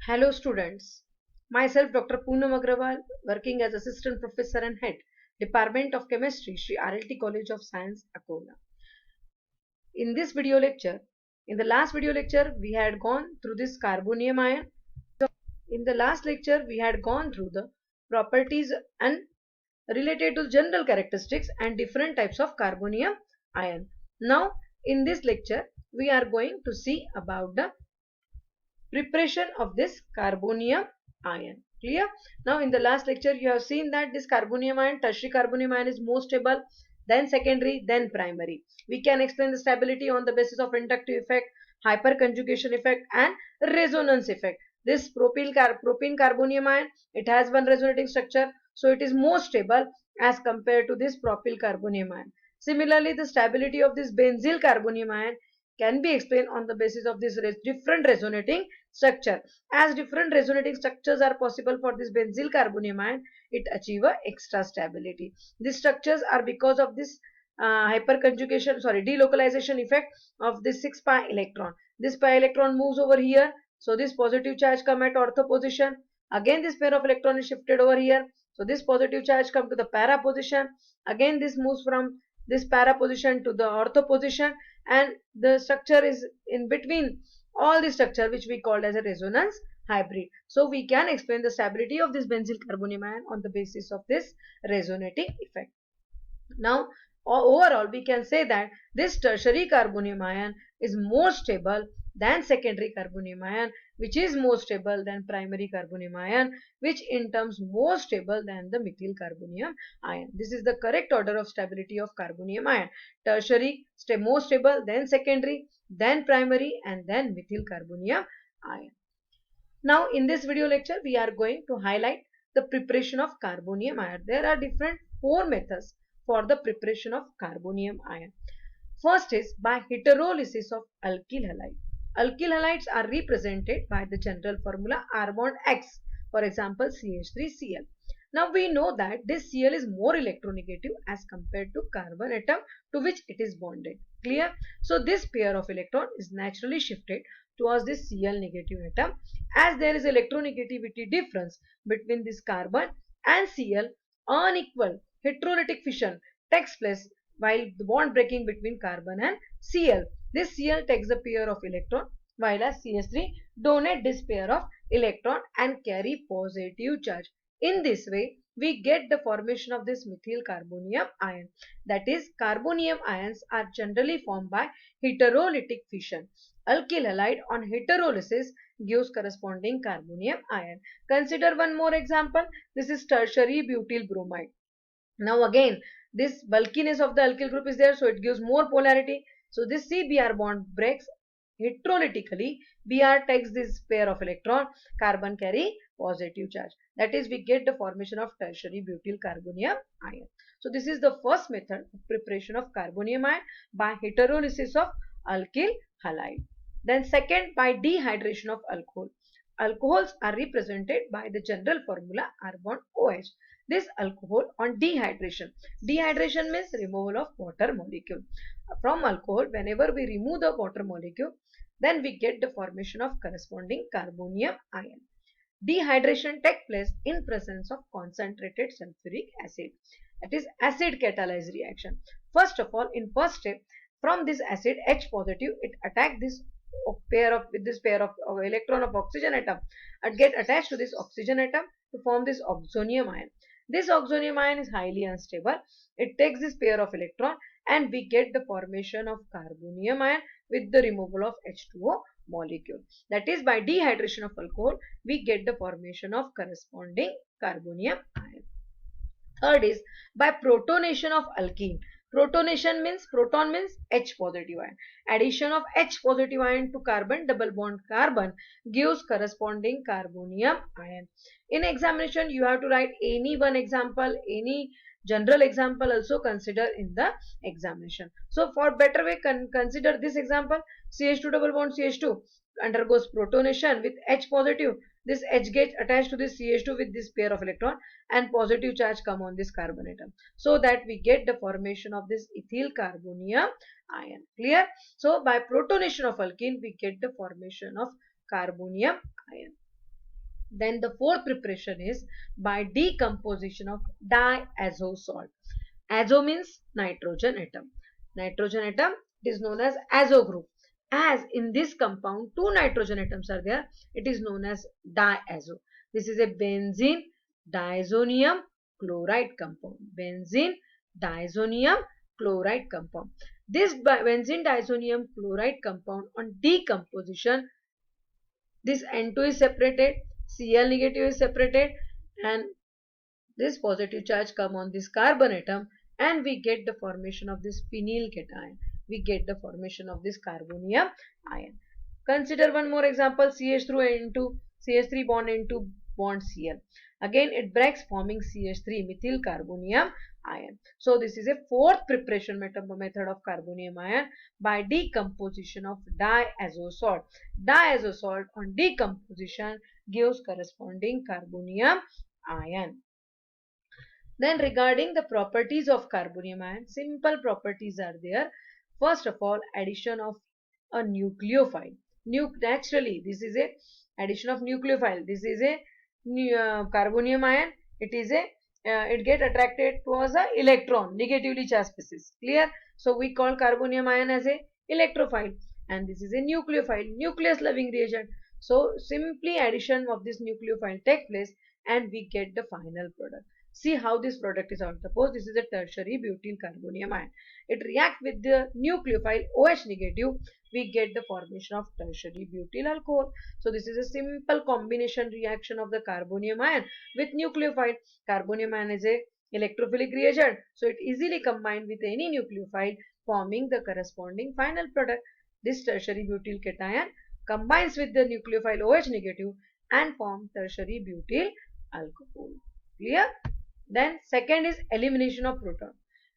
Hello students, myself Dr. Poonam Agrawal, working as Assistant Professor and Head, Department of Chemistry, Sri RLT College of Science, Akola. In this video lecture, in the last video lecture, we had gone through this carbonium ion. In the last lecture, we had gone through the properties and related to general characteristics and different types of carbonium ion. Now, in this lecture, we are going to see about the preparation of this carbonium ion. Clear? Now in the last lecture you have seen that this carbonium ion, tertiary carbonium ion is more stable, then secondary, then primary. We can explain the stability on the basis of inductive effect, hyperconjugation effect and resonance effect. This propene carbonium ion, it has one resonating structure, so it is more stable as compared to this propyl carbonium ion. Similarly, the stability of this benzyl carbonium ion can be explained on the basis of this different resonating structure. As different resonating structures are possible for this benzyl carbonium ion, it achieves a extra stability. These structures are because of this delocalization effect of this 6 pi electron. This pi electron moves over here, so this positive charge come at ortho position. Again this pair of electron is shifted over here, so this positive charge come to the para position. Again this moves from this para position to the ortho position, and the structure is in between all the structure, which we called as a resonance hybrid. So we can explain the stability of this benzyl carbonium ion on the basis of this resonating effect. Now overall we can say that this tertiary carbonium ion is more stable than secondary carbonium ion, which is more stable than primary carbonium ion, which in terms more stable than the methyl carbonium ion. This is the correct order of stability of carbonium ion. Tertiary more stable, then secondary, then primary, and then methyl carbonium ion. Now in this video lecture we are going to highlight the preparation of carbonium ion. There are different 4 methods for the preparation of carbonium ion. First is by heterolysis of alkyl halide. Alkyl halides are represented by the general formula R bond X, for example CH3Cl. Now we know that this Cl is more electronegative as compared to carbon atom to which it is bonded. Clear? So this pair of electron is naturally shifted towards this Cl negative atom, as there is electronegativity difference between this carbon and Cl. Unequal heterolytic fission takes place while the bond breaking between carbon and Cl. This Cl takes the pair of electron, while as CH3 donate this pair of electron and carry positive charge. In this way, we get the formation of this methyl carbonium ion. That is, carbonium ions are generally formed by heterolytic fission. Alkyl halide on heterolysis gives corresponding carbonium ion. Consider one more example. This is tertiary butyl bromide. Now again, this bulkiness of the alkyl group is there, so it gives more polarity. So this CBr bond breaks heterolytically. Br takes this pair of electron, carbon carry positive charge. That is, we get the formation of tertiary butyl carbonium ion. So this is the first method of preparation of carbonium ion by heterolysis of alkyl halide. Then second, by dehydration of alcohol. Alcohols are represented by the general formula R bond OH. This alcohol on dehydration. Dehydration means removal of water molecule. From alcohol, whenever we remove the water molecule, then we get the formation of corresponding carbonium ion. Dehydration takes place in presence of concentrated sulfuric acid. That is acid catalyzed reaction. First of all, in first step, from this acid H positive, it attack this pair of electron of oxygen atom and get attached to this oxygen atom to form this oxonium ion. This oxonium ion is highly unstable. It takes this pair of electron and we get the formation of carbonium ion with the removal of H2O molecule. That is, by dehydration of alcohol, we get the formation of corresponding carbonium ion. Third is by protonation of alkene. Protonation means proton means H positive ion. Addition of H positive ion to carbon, double bond carbon, gives corresponding carbonium ion. In examination, you have to write any one example, any general example also consider in the examination. So for better way, consider this example. CH2 double bond CH2 undergoes protonation with H positive. This H gets attached to this CH2 with this pair of electron and positive charge come on this carbon atom, so that we get the formation of this ethyl carbonium ion. Clear? So by protonation of alkene we get the formation of carbonium ion. Then the fourth preparation is by decomposition of diazo salt. Azo means nitrogen atom. Nitrogen atom is known as azo group. As in this compound two nitrogen atoms are there, it is known as diazo. This is a benzene diazonium chloride compound. Benzene diazonium chloride compound. This benzene diazonium chloride compound on decomposition, this N2 is separated, Cl negative is separated, and this positive charge come on this carbon atom, and we get the formation of this phenyl cation. We get the formation of this carbonium ion. Consider one more example, CH through N2, CH3 bond N2 bond Cl. Again it breaks forming CH3 methyl carbonium ion. So this is a fourth preparation method of carbonium ion by decomposition of diazo salt. Diazo salt on decomposition gives corresponding carbonium ion. Then regarding the properties of carbonium ion, simple properties are there. First of all, addition of a nucleophile. Naturally, this is a addition of nucleophile. This is a carbonium ion. It get attracted towards a electron, negatively charged species. Clear? So we call carbonium ion as a electrophile, and this is a nucleophile, nucleus loving reagent. So simply addition of this nucleophile take place, and we get the final product. See how this product is out. Suppose this is a tertiary butyl carbonium ion. It reacts with the nucleophile OH negative. We get the formation of tertiary butyl alcohol. So this is a simple combination reaction of the carbonium ion with nucleophile. Carbonium ion is a electrophilic reagent, so it easily combined with any nucleophile, forming the corresponding final product. This tertiary butyl cation combines with the nucleophile OH negative and form tertiary butyl alcohol. Clear? Then second is elimination of proton.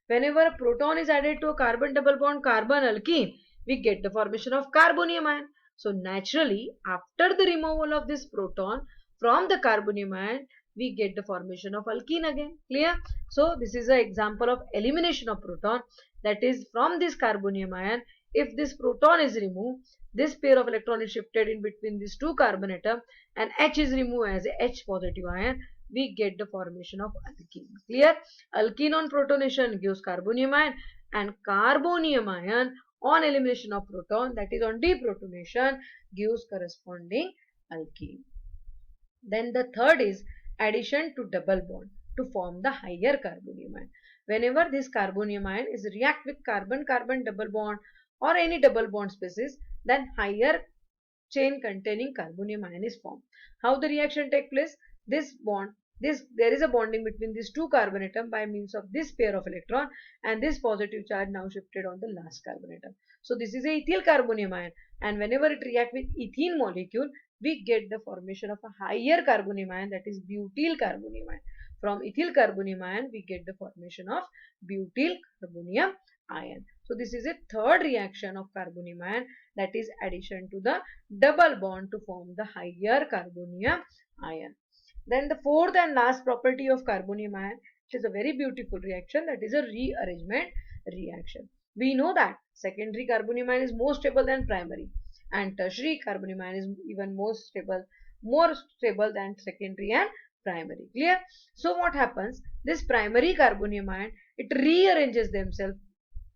Whenever a proton is added to a carbon double bond carbon alkene, we get the formation of carbonium ion. So naturally, after the removal of this proton from the carbonium ion, we get the formation of alkene again. Clear? So this is an example of elimination of proton, that is from this carbonium ion. If this proton is removed, this pair of electron is shifted in between these two carbon atom, and H is removed as a H positive ion. We get the formation of alkene. Clear? Alkene on protonation gives carbonium ion, and carbonium ion on elimination of proton, that is on deprotonation, gives corresponding alkene. Then the third is addition to double bond to form the higher carbonium ion. Whenever this carbonium ion is react with carbon-carbon double bond or any double bond species, then higher chain containing carbonium ion is formed. How the reaction take place? There is a bonding between these two carbon atom by means of this pair of electron, and this positive charge now shifted on the last carbon atom. So this is a ethyl carbonium ion, and whenever it react with ethene molecule, we get the formation of a higher carbonium ion, that is butyl carbonium ion. From ethyl carbonium ion, we get the formation of butyl carbonium ion. So this is a third reaction of carbonium ion, that is addition to the double bond to form the higher carbonium ion. Then the fourth and last property of carbonium ion, which is a very beautiful reaction, that is a rearrangement reaction. We know that secondary carbonium ion is more stable than primary, and tertiary carbonium ion is even more stable than secondary and primary. Clear? So what happens? This primary carbonium ion, it rearranges themselves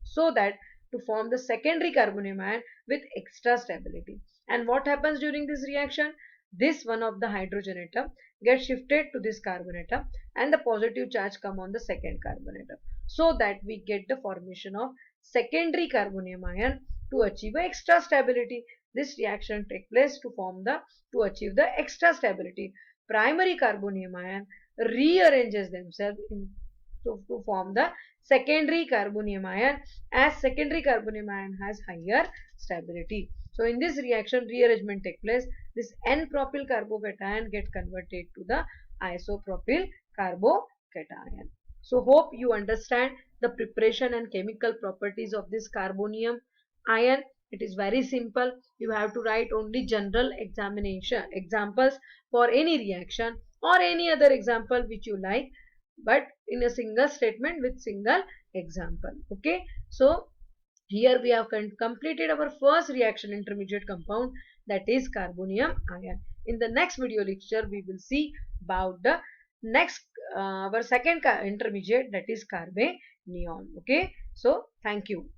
so that to form the secondary carbonium ion with extra stability. And what happens during this reaction? This one of the hydrogen atom gets shifted to this carbon atom, and the positive charge come on the second carbon atom, so that we get the formation of secondary carbonium ion to achieve extra stability. This reaction take place to achieve the extra stability. Primary carbonium ion rearranges themselves to form the secondary carbonium ion, as secondary carbonium ion has higher stability. So in this reaction, rearrangement take place. This N-propyl carbocation get converted to the isopropyl carbocation. So hope you understand the preparation and chemical properties of this carbonium ion. It is very simple. You have to write only general examples for any reaction or any other example which you like, but in a single statement with single example. Okay, so here we have completed our first reaction intermediate compound, that is carbonium ion. In the next video lecture, we will see about the next our second intermediate, that is carbanion. Okay, so thank you.